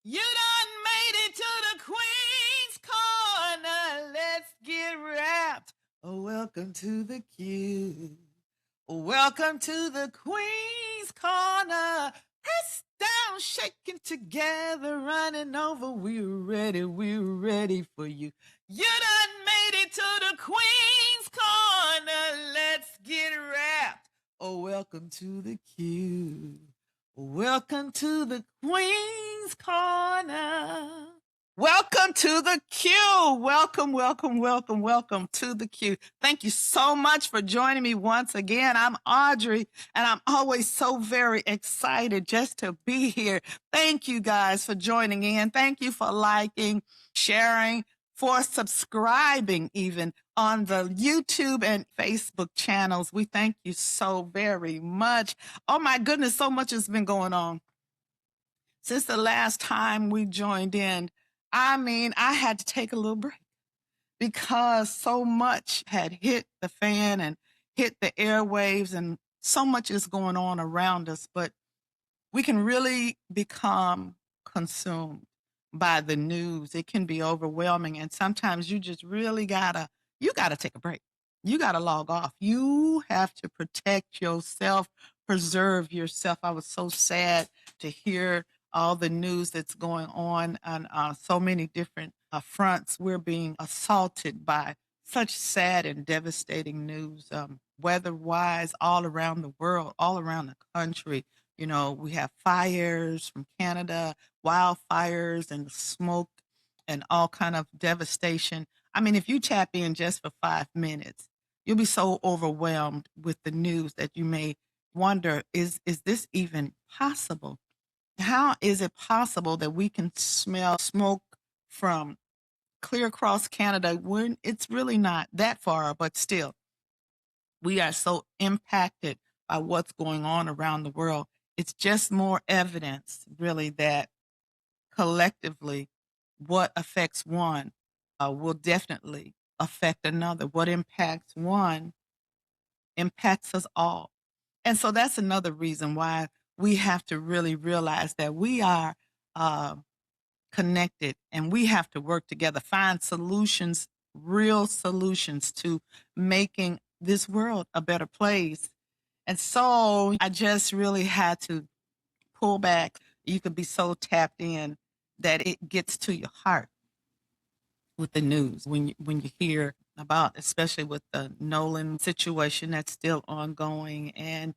You done made it to the Queen's Corner. Let's get wrapped. Oh, welcome to the queue. Welcome to the Queen's Corner. Press down, shaking together, running over. We're ready for you. You done made it to the Queen's Corner. Let's get wrapped. Oh, welcome to the queue. Welcome to the Queen's Corner. Welcome to the queue. Welcome to the queue. Thank you so much for joining me once again. I'm Audrey, and I'm always so very excited just to be here. Thank you guys for joining in. Thank you for liking, sharing, for subscribing even on the YouTube and Facebook channels. We thank you so very much. Oh my goodness, so much has been going on since the last time we joined in. I had to take a little break because so much had hit the fan and hit the airwaves, and so much is going on around us. But we can really become consumed by the news. It can be overwhelming, and sometimes you just really gotta take a break. You gotta log off. You have to protect yourself, preserve yourself. I was so sad to hear all the news that's going on so many different fronts. We're being assaulted by such sad and devastating news, weather-wise, all around the world, all around the country. You know, we have fires from Canada, wildfires and smoke and all kind of devastation. I mean, if you tap in just for 5 minutes, you'll be so overwhelmed with the news that you may wonder, is this even possible? How is it possible that we can smell smoke from clear across Canada when it's really not that far, but still, we are so impacted by what's going on around the world. It's just more evidence, really, that collectively, what affects one will definitely affect another. What impacts one impacts us all. And so that's another reason why we have to really realize that we are uh, connected and we have to work together, find solutions, real solutions to making this world a better place. And so I just really had to pull back. You could be so tapped in that it gets to your heart with the news when you hear about, especially with the Nolan situation that's still ongoing. And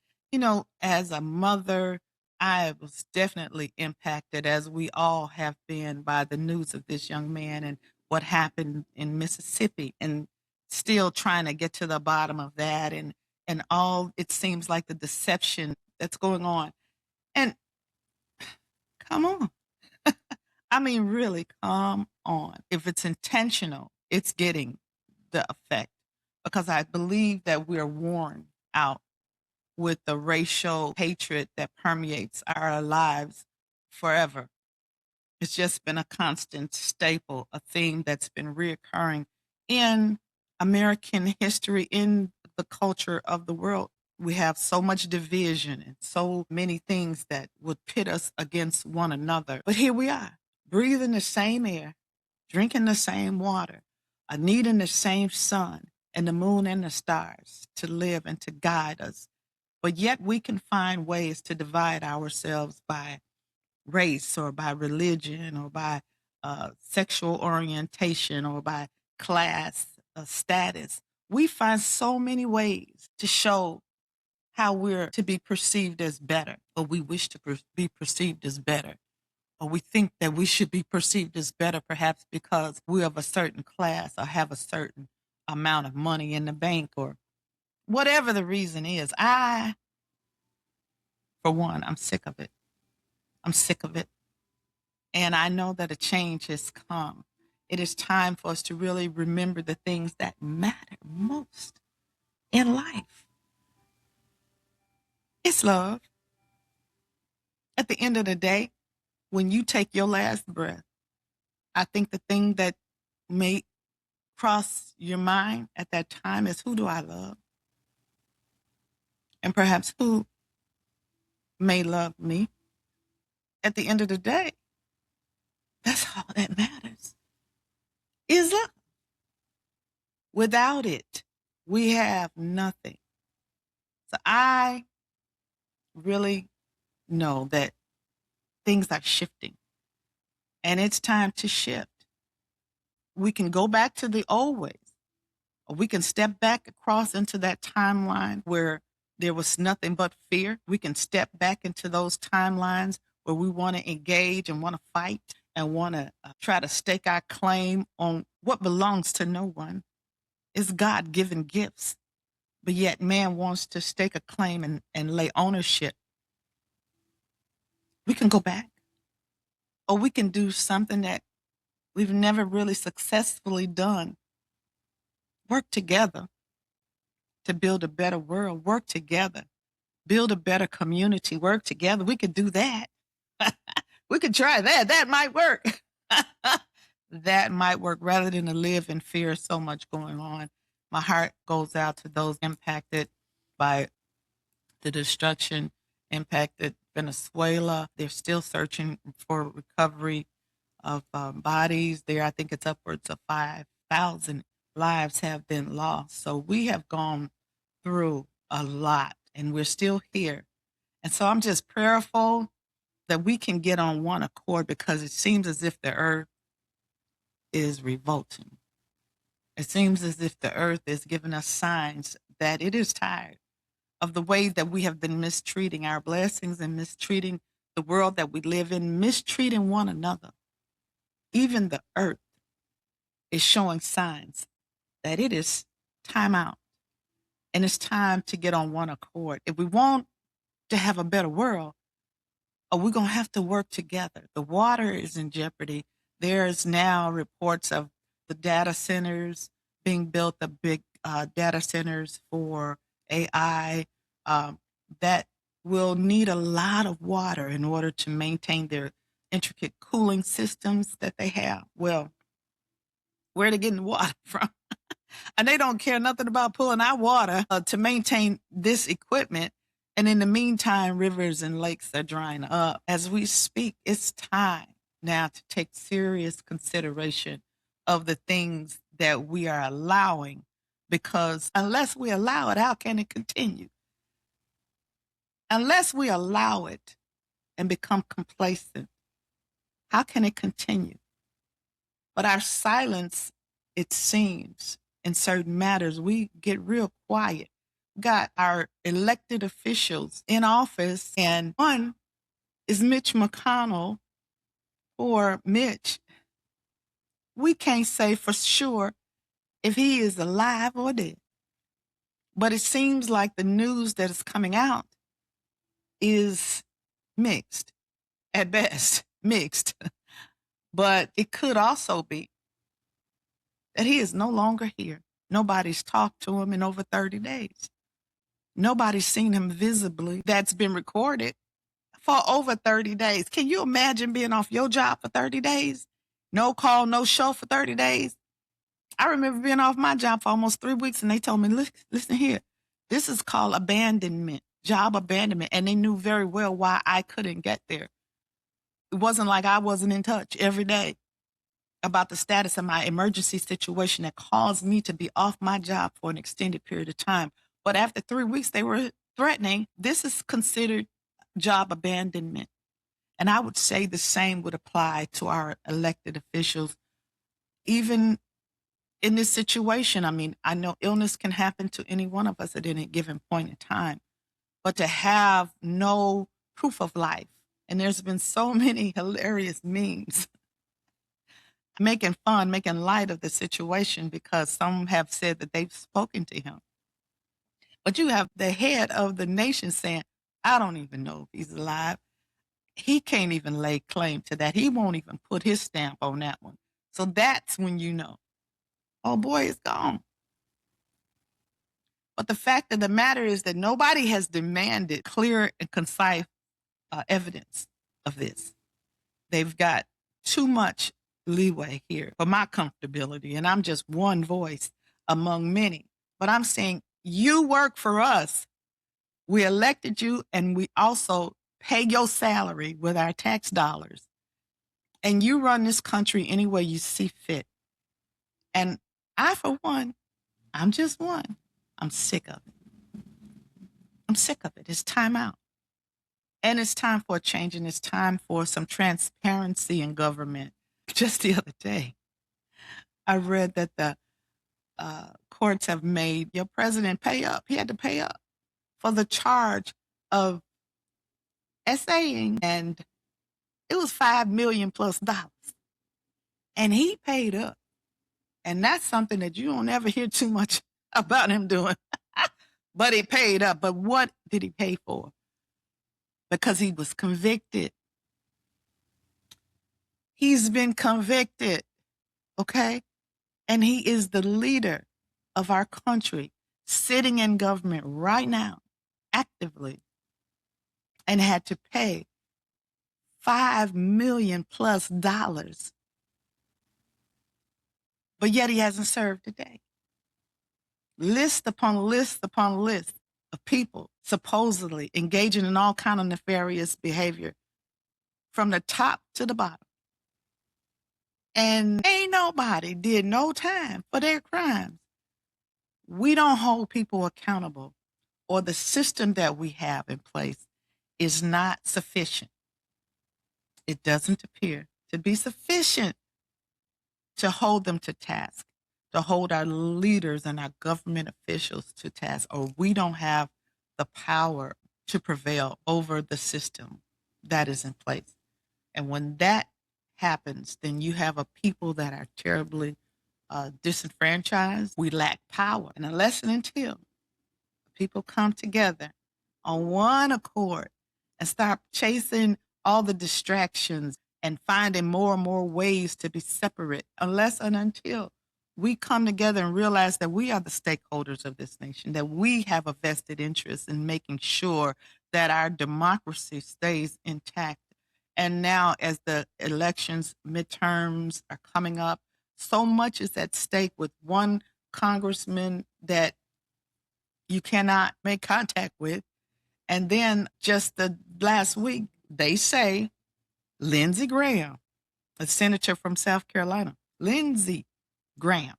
as a mother, I was definitely impacted, as we all have been, by the news of this young man and what happened in Mississippi, and still trying to get to the bottom of that, and all it seems like the deception that's going on. And come on. I mean, really, come on. If it's intentional, it's getting the effect, because I believe that we're worn out with the racial hatred that permeates our lives forever. It's just been a constant staple, a theme that's been reoccurring in American history, in the culture of the world. We have so much division and so many things that would pit us against one another. But here we are, breathing the same air, drinking the same water, needing the same sun and the moon and the stars to live and to guide us. But yet we can find ways to divide ourselves by race or by religion or by sexual orientation or by class status. We find so many ways to show how we're to be perceived as better, or we wish to be perceived as better, or we think that we should be perceived as better, perhaps because we're of a certain class or have a certain amount of money in the bank, or whatever the reason is. For one, I'm sick of it. I'm sick of it. And I know that a change has come. It is time for us to really remember the things that matter most in life. It's love. At the end of the day, when you take your last breath, I think the thing that may cross your mind at that time is, who do I love? And perhaps who may love me? At the end of the day, That's all that matters, is love. Without it, we have nothing. So I really know that things are shifting and it's time to shift. We can go back to the old ways, or we can step back across into that timeline where there was nothing but fear. We can step back into those timelines where we want to engage and want to fight and want to try to stake our claim on what belongs to no one. It's God-given gifts. But yet man wants to stake a claim and lay ownership. We can go back. Or we can do something that we've never really successfully done. Work together to build a better world. Work together. Build a better community. Work together. We could do that. We could try that. That might work. That might work rather than to live in fear. So much going on. My heart goes out to those impacted by the destruction, impacted Venezuela. They're still searching for recovery of bodies there. I think it's upwards of 5,000 lives have been lost. So we have gone through a lot and we're still here. And so I'm just prayerful that we can get on one accord, because it seems as if the earth is revolting. It seems as if the earth is giving us signs that it is tired of the way that we have been mistreating our blessings and mistreating the world that we live in, mistreating one another. Even the earth is showing signs that it is time out and it's time to get on one accord. If we want to have a better world, we're going to have to work together. The water is in jeopardy. There's now reports of the data centers being built, the big data centers for AI that will need a lot of water in order to maintain their intricate cooling systems that they have. Well, where are they getting the water from? And they don't care nothing about pulling our water to maintain this equipment. And in the meantime, rivers and lakes are drying up. As we speak, it's time now to take serious consideration of the things that we are allowing, because unless we allow it, how can it continue? Unless we allow it and become complacent, how can it continue? But our silence, it seems, in certain matters, we get real quiet. Got our elected officials in office, and one is Mitch McConnell, or Mitch. We can't say for sure if he is alive or dead. But it seems like the news that is coming out is mixed, at best, mixed. But it could also be that he is no longer here. Nobody's talked to him in over 30 days. Nobody's seen him visibly that's been recorded for over 30 days. Can you imagine being off your job for 30 days? No call, no show for 30 days. I remember being off my job for almost 3 weeks, and they told me, listen here, this is called abandonment, job abandonment. And they knew very well why I couldn't get there. It wasn't like I wasn't in touch every day about the status of my emergency situation that caused me to be off my job for an extended period of time. But after 3 weeks, they were threatening. This is considered job abandonment. And I would say the same would apply to our elected officials. Even in this situation, I mean, I know illness can happen to any one of us at any given point in time, but to have no proof of life. And there's been so many hilarious memes making fun, making light of the situation, because some have said that they've spoken to him. But you have the head of the nation saying, I don't even know if he's alive. He can't even lay claim to that. He won't even put his stamp on that one. So that's when you know, oh boy, it's gone. But the fact of the matter is that nobody has demanded clear and concise evidence of this. They've got too much leeway here for my comfortability, and I'm just one voice among many. But I'm saying, you work for us. We elected you, and we also pay your salary with our tax dollars. And you run this country any way you see fit. And I, for one, I'm just one. I'm sick of it. I'm sick of it. It's time out. And it's time for a change, and it's time for some transparency in government. Just the other day, I read that the courts have made your president pay up. He had to pay up for the charge of essaying, and it was $5 million plus. And he paid up. And that's something that you don't ever hear too much about him doing. But he paid up. But what did he pay for? Because he was convicted. He's been convicted, okay? And he is the leader of our country, sitting in government right now, actively, and had to pay $5 million plus. But yet he hasn't served a day. List upon list upon list of people supposedly engaging in all kind of nefarious behavior from the top to the bottom. And ain't nobody did no time for their crimes. We don't hold people accountable, or the system that we have in place is not sufficient. It doesn't appear to be sufficient to hold them to task, to hold our leaders and our government officials to task, or we don't have the power to prevail over the system that is in place. And when that happens, then you have a people that are terribly disenfranchised. We lack power. And unless and until people come together on one accord and start chasing all the distractions and finding more and more ways to be separate, unless and until we come together and realize that we are the stakeholders of this nation, that we have a vested interest in making sure that our democracy stays intact. And now, as the elections, midterms are coming up, so much is at stake with one congressman that you cannot make contact with. And then just the last week, they say Lindsey Graham, a senator from South Carolina, Lindsey Graham,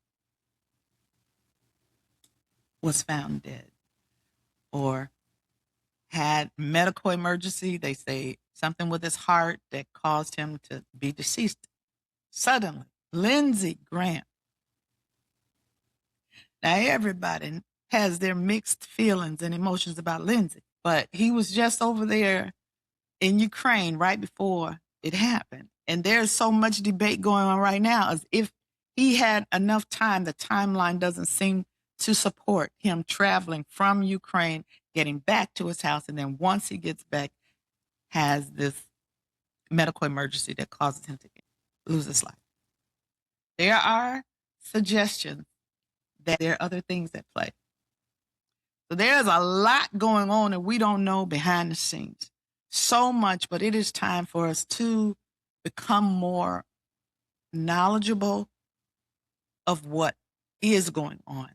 was found dead or had medical emergency. They say something with his heart that caused him to be deceased suddenly. Lindsey Graham. Now, everybody has their mixed feelings and emotions about Lindsey, but he was just over there in Ukraine right before it happened. And there's so much debate going on right now as if he had enough time. The timeline doesn't seem to support him traveling from Ukraine, getting back to his house, and then once he gets back, has this medical emergency that causes him to lose his life. There are suggestions that there are other things at play. So there's a lot going on that we don't know behind the scenes. So much, but it is time for us to become more knowledgeable of what is going on,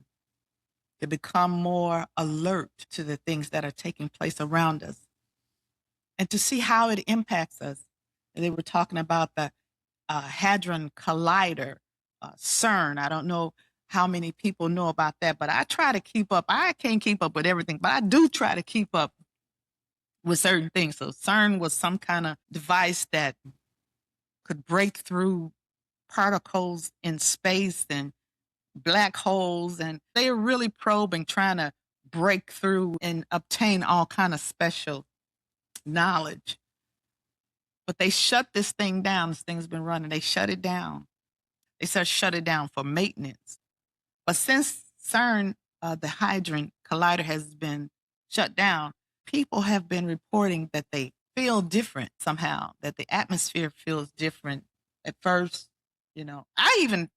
to become more alert to the things that are taking place around us, and to see how it impacts us. And they were talking about the Hadron Collider, CERN. I don't know how many people know about that, but I try to keep up. I can't keep up with everything, but I do try to keep up with certain things. So CERN was some kind of device that could break through particles in space and black holes, and they are really probing, trying to break through and obtain all kind of special knowledge. But they shut this thing down. This thing's been running. They shut it down. They said shut it down for maintenance. But since CERN, the Hadron Collider, has been shut down, people have been reporting that they feel different somehow, that the atmosphere feels different. At first, I even,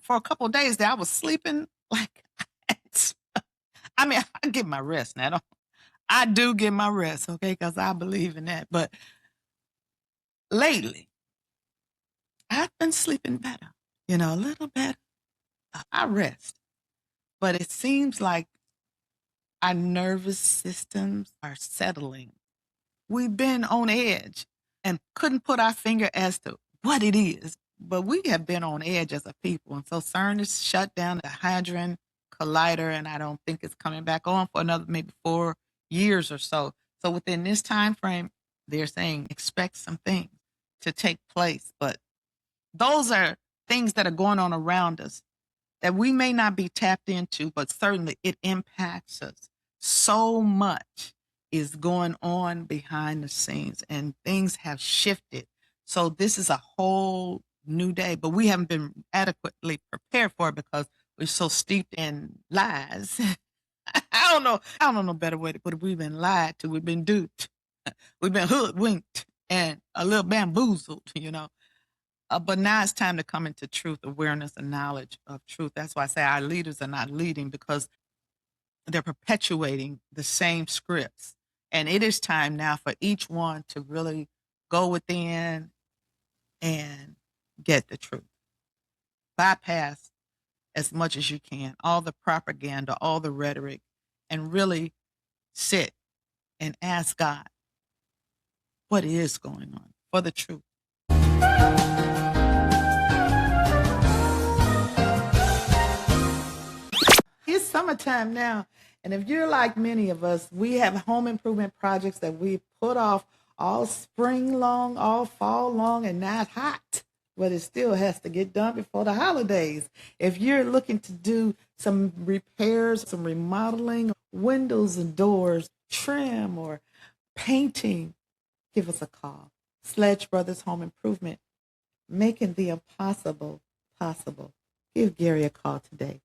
for a couple of days there, I was sleeping like, I mean, I get my rest now. I do get my rest, okay, because I believe in that. But lately, I've been sleeping better, a little better. I rest. But it seems like our nervous systems are settling. We've been on edge and couldn't put our finger as to what it is. But we have been on edge as a people. And so CERN has shut down the Hadron Collider, and I don't think it's coming back on for another maybe 4 years or so. So within this time frame, they're saying expect some things to take place. But those are things that are going on around us that we may not be tapped into, but certainly it impacts us. So much is going on behind the scenes and things have shifted. So this is a whole new day, but we haven't been adequately prepared for it because we're so steeped in lies. I don't know. I don't know a better way to put it. We've been lied to. We've been duped. We've been hoodwinked and a little bamboozled. But now it's time to come into truth, awareness, and knowledge of truth. That's why I say our leaders are not leading, because they're perpetuating the same scripts. And it is time now for each one to really go within and get the truth. Bypass as much as you can all the propaganda, all the rhetoric, and really sit and ask God what is going on for the truth. It's summertime now, and if you're like many of us, we have home improvement projects that we put off all spring long, all fall long, and now it's hot, but it still has to get done before the holidays. If you're looking to do some repairs, some remodeling, windows and doors, trim, or painting, give us a call. Sledge Brothers Home Improvement, making the impossible possible. Give Gary a call today.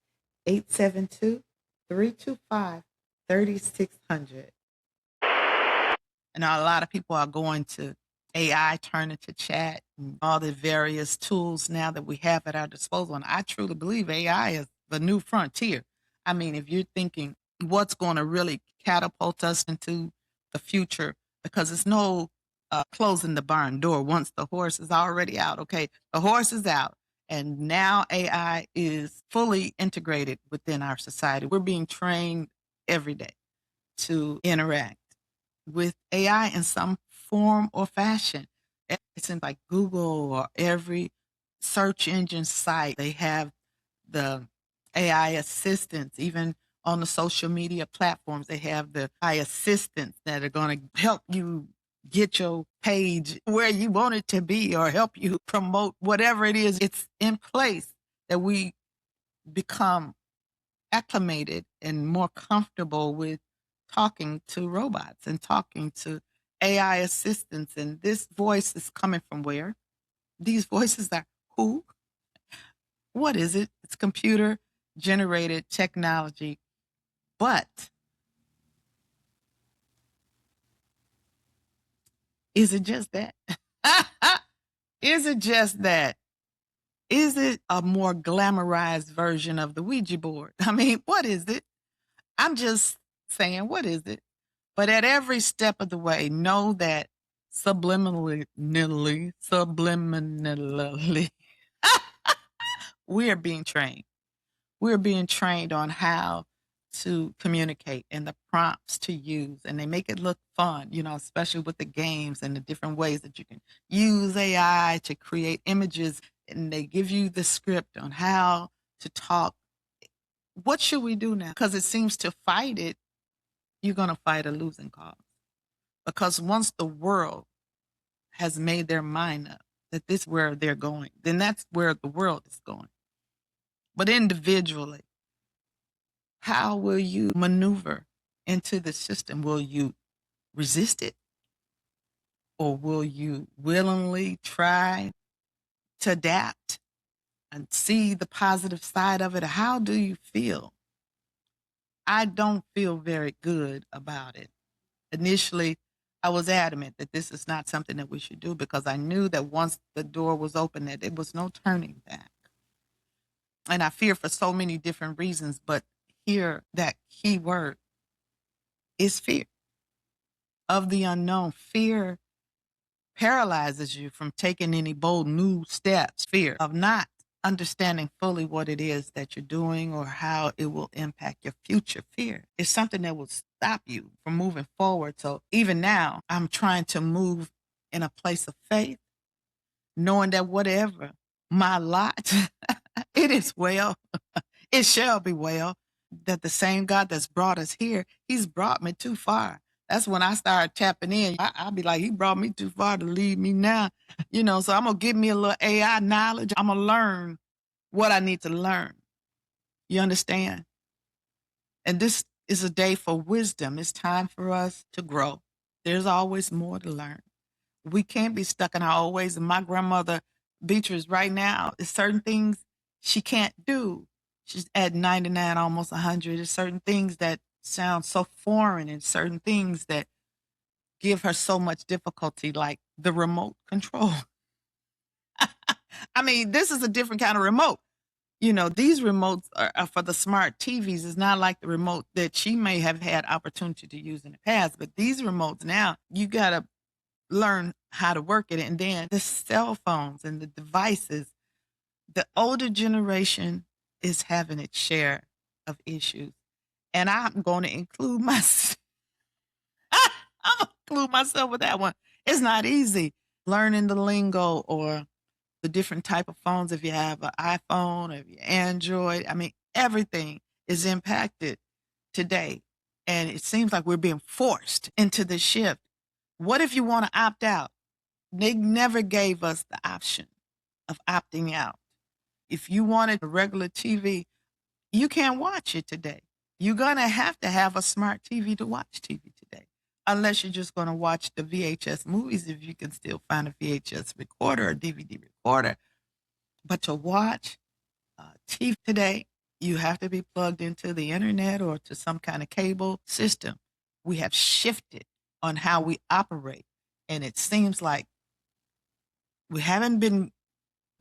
872-325-3600. And a lot of people are going to AI, turn into chat, and all the various tools now that we have at our disposal. And I truly believe AI is the new frontier. I mean, if you're thinking what's going to really catapult us into the future, because it's no closing the barn door once the horse is already out. Okay, the horse is out. And now AI is fully integrated within our society. We're being trained every day to interact with AI in some form or fashion. It's in like Google or every search engine site. They have the AI assistants, even on the social media platforms. They have the AI assistants that are going to help you get your page where you want it to be or help you promote whatever it is. It's in place that we become acclimated and more comfortable with talking to robots and talking to AI assistants. And this voice is coming from where? These voices are who? What is it? It's computer generated technology. But is it just that? Is it just that? Is it a more glamorized version of the Ouija board? I mean, what is it? I'm just saying, what is it? But at every step of the way, know that subliminally, we are being trained. We're being trained on how to communicate and the prompts to use, and they make it look fun, especially with the games and the different ways that you can use AI to create images, and they give you the script on how to talk. What should we do now? Because it seems to fight it, you're going to fight a losing cause. Because once the world has made their mind up that this is where they're going, then that's where the world is going. But individually, how will you maneuver into the system? Will you resist it? Or will you willingly try to adapt and see the positive side of it? How do you feel? I don't feel very good about it. Initially, I was adamant that this is not something that we should do, because I knew that once the door was open, that there was no turning back. And I fear for so many different reasons, but here, that key word is fear of the unknown. Fear paralyzes you from taking any bold new steps. Fear of not understanding fully what it is that you're doing or how it will impact your future. Fear is something that will stop you from moving forward. So even now, I'm trying to move in a place of faith, knowing that whatever my lot, it is well. It shall be well. That the same God that's brought us here, he's brought me too far. That's when I started tapping in. I'll be like, he brought me too far to leave me now. So I'm going to give me a little AI knowledge. I'm going to learn what I need to learn. You understand? And this is a day for wisdom. It's time for us to grow. There's always more to learn. We can't be stuck in our old ways. And my grandmother, Beatrice, right now, is certain things she can't do. She's at 99, almost 100. There's certain things that sound so foreign and certain things that give her so much difficulty, like the remote control. I mean, this is a different kind of remote. These remotes are for the smart TVs. It's not like the remote that she may have had opportunity to use in the past, but these remotes now, you got to learn how to work it. And then the cell phones and the devices, the older generation is having its share of issues. And I'm going to include myself. I'm going to include myself with that one. It's not easy learning the lingo or the different type of phones. If you have an iPhone, if you Android, I mean, everything is impacted today. And it seems like we're being forced into the shift. What if you want to opt out? They never gave us the option of opting out. If you wanted a regular TV, you can't watch it today. You're going to have a smart TV to watch TV today, unless you're just going to watch the VHS movies, if you can still find a VHS recorder or DVD recorder. But to watch TV today, you have to be plugged into the internet or to some kind of cable system. We have shifted on how we operate. And it seems like we haven't been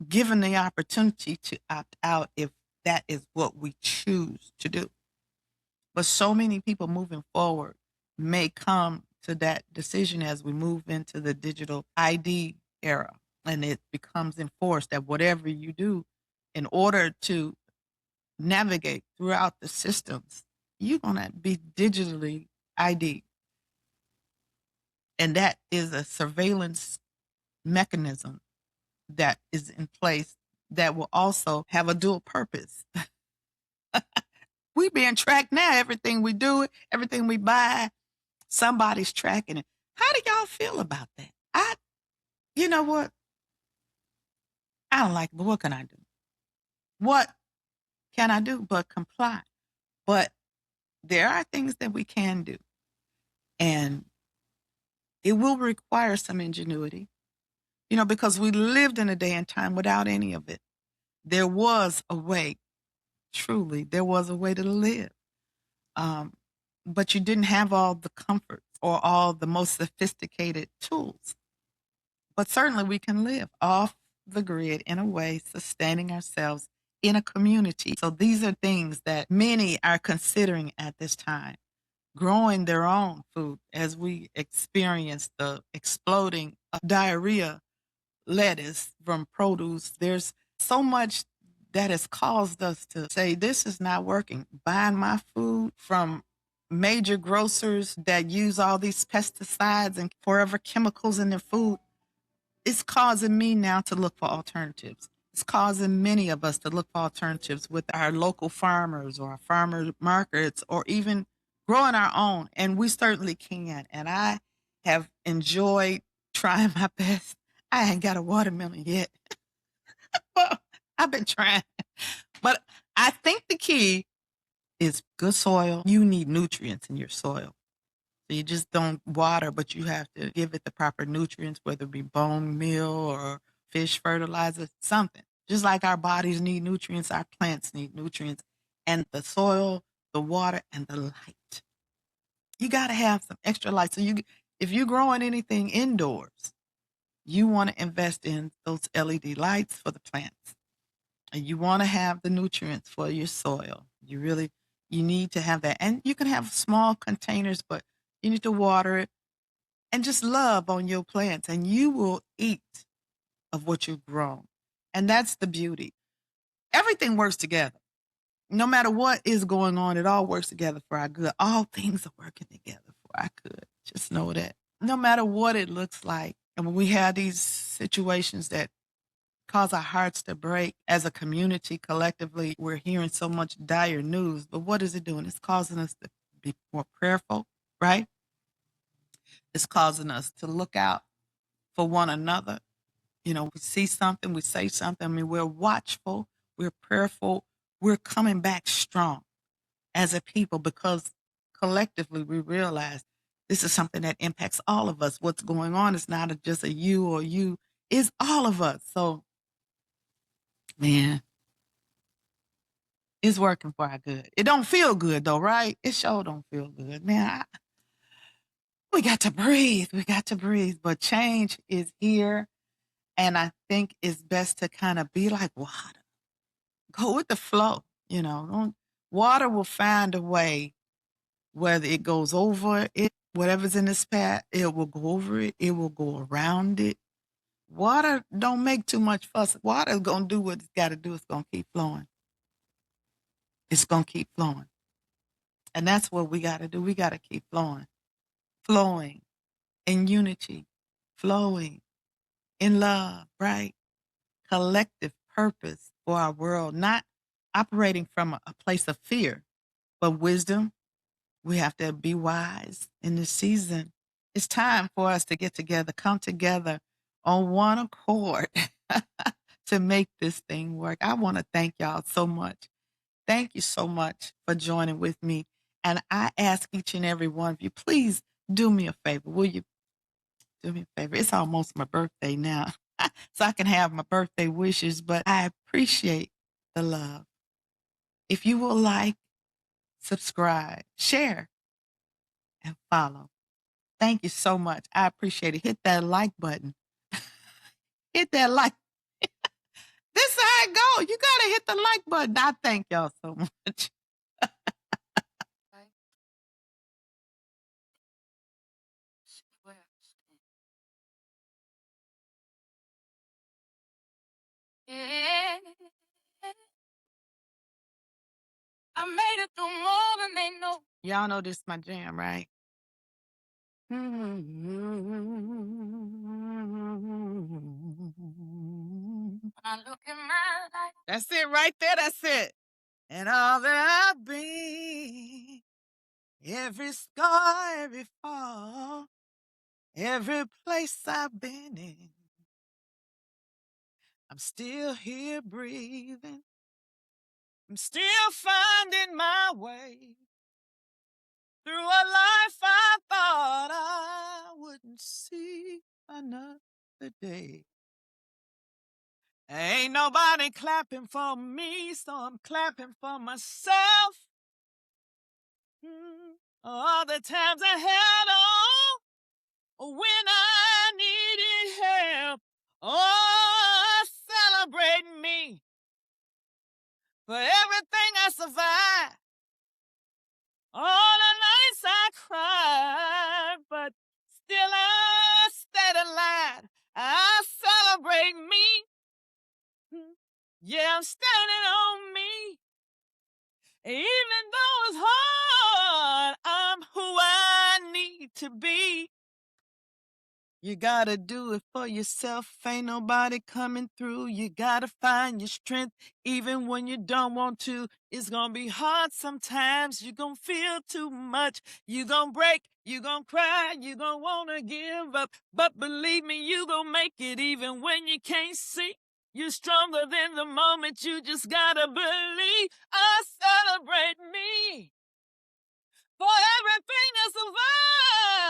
given the opportunity to opt out if that is what we choose to do. But so many people moving forward may come to that decision as we move into the digital ID era. And it becomes enforced that whatever you do in order to navigate throughout the systems, you're going to be digitally ID. And that is a surveillance mechanism that is in place that will also have a dual purpose. We being tracked now. Everything we do, everything we buy, somebody's tracking it. How do y'all feel about that? You know what? I don't like it, but what can I do? What can I do but comply? But there are things that we can do. And it will require some ingenuity, because we lived in a day and time without any of it. There was a way, truly, there was a way to live. But you didn't have all the comforts or all the most sophisticated tools. But certainly we can live off the grid in a way, sustaining ourselves in a community. So these are things that many are considering at this time. Growing their own food as we experience the exploding diarrhea lettuce from produce. There's so much that has caused us to say, this is not working. Buying my food from major grocers that use all these pesticides and forever chemicals in their food, it's causing me now to look for alternatives. It's causing many of us to look for alternatives with our local farmers or our farmer markets or even growing our own. And we certainly can. And I have enjoyed trying my best. I ain't got a watermelon yet. Well, I've been trying. But I think the key is good soil. You need nutrients in your soil. So you just don't water, but you have to give it the proper nutrients, whether it be bone meal or fish fertilizer, something. Just like our bodies need nutrients, our plants need nutrients. And the soil, the water, and the light. You got to have some extra light. So if you're growing anything indoors, you want to invest in those LED lights for the plants. And you want to have the nutrients for your soil. You need to have that. And you can have small containers, but you need to water it and just love on your plants, and you will eat of what you've grown. And that's the beauty. Everything works together. No matter what is going on, it all works together for our good. All things are working together for our good. Just know that. No matter what it looks like. And when we have these situations that cause our hearts to break as a community. Collectively, we're hearing so much dire news, but what is it doing? It's causing us to be more prayerful, right? It's causing us to look out for one another. You know, we see something, we say something. I mean, we're watchful, we're prayerful, we're coming back strong as a people because collectively we realize this is something that impacts all of us. What's going on is not just a you or you, it's all of us. So, man, it's working for our good. It don't feel good though, right? It sure don't feel good. Man, we got to breathe. We got to breathe. But change is here. And I think it's best to kind of be like water. Go with the flow, you know. Water will find a way, whether it goes over it, whatever's in its path, it will go over it, it will go around it. Water don't make too much fuss. Water's gonna do what it's gotta do. It's gonna keep flowing. It's gonna keep flowing. And that's what we gotta do. We gotta keep flowing. Flowing in unity, flowing in love, right? Collective purpose for our world, not operating from a place of fear, but wisdom. We have to be wise in this season. It's time for us to get together, come together on one accord to make this thing work. I want to thank y'all so much. Thank you so much for joining with me. And I ask each and every one of you, please do me a favor. Will you do me a favor? It's almost my birthday now, so I can have my birthday wishes, but I appreciate the love. If you will like, subscribe, share, and follow. Thank you so much. I appreciate it. Hit that like button. Hit that like. This is how it go. You got to hit the like button. I thank y'all so much. I made it through more than they know. Y'all know this is my jam, right? I look at my life. That's it right there. That's it. And all that I've been, every scar, every fall, every place I've been in, I'm still here breathing. I'm still finding my way through a life I thought I wouldn't see another day. Ain't nobody clapping for me, so I'm clapping for myself. All the times I held on when I needed help. Oh, celebrate me for everything I survived. All the nights I cried, but still I stayed alive. I celebrate me. Yeah, I'm standing on me. Even though it's hard, I'm who I need to be. You gotta do it for yourself. Ain't nobody coming through. You gotta find your strength even when you don't want to. It's gonna be hard sometimes. You're gonna feel too much. You're gonna break. You're gonna cry. You're gonna wanna give up. But believe me, you gonna make it even when you can't see. You're stronger than the moment. You just gotta believe. I celebrate me for everything I survived,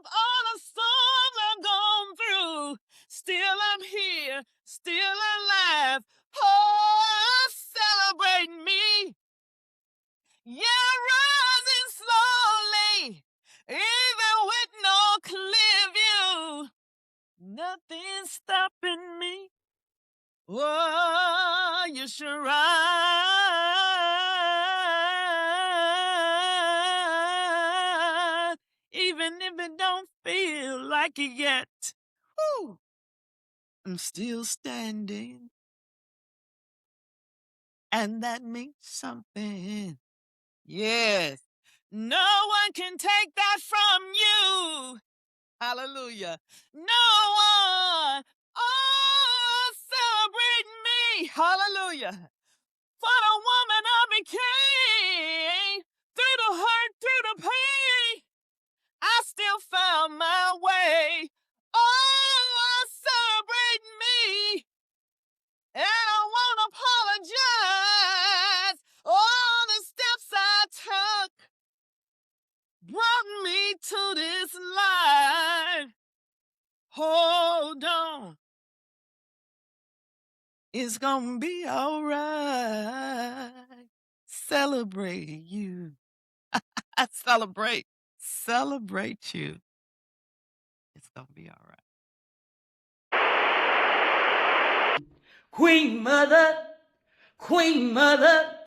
all the storms I've gone through. Still I'm here, still alive. Oh, celebrate me. Yeah, rising slowly, even with no clear view. Nothing's stopping me. Oh, you should ride, even if it don't feel like it yet. Whew. I'm still standing, and that means something. Yes. No one can take that from you. Hallelujah. No one. Oh, Hallelujah. For the woman I became, through the hurt, through the pain, I still found my way. Oh, celebrate me. And I want to apologize. All the steps I took brought me to this line. Hold on. It's gonna be all right. Celebrate you. I celebrate you. It's gonna be all right. Queen Mother, Queen Mother.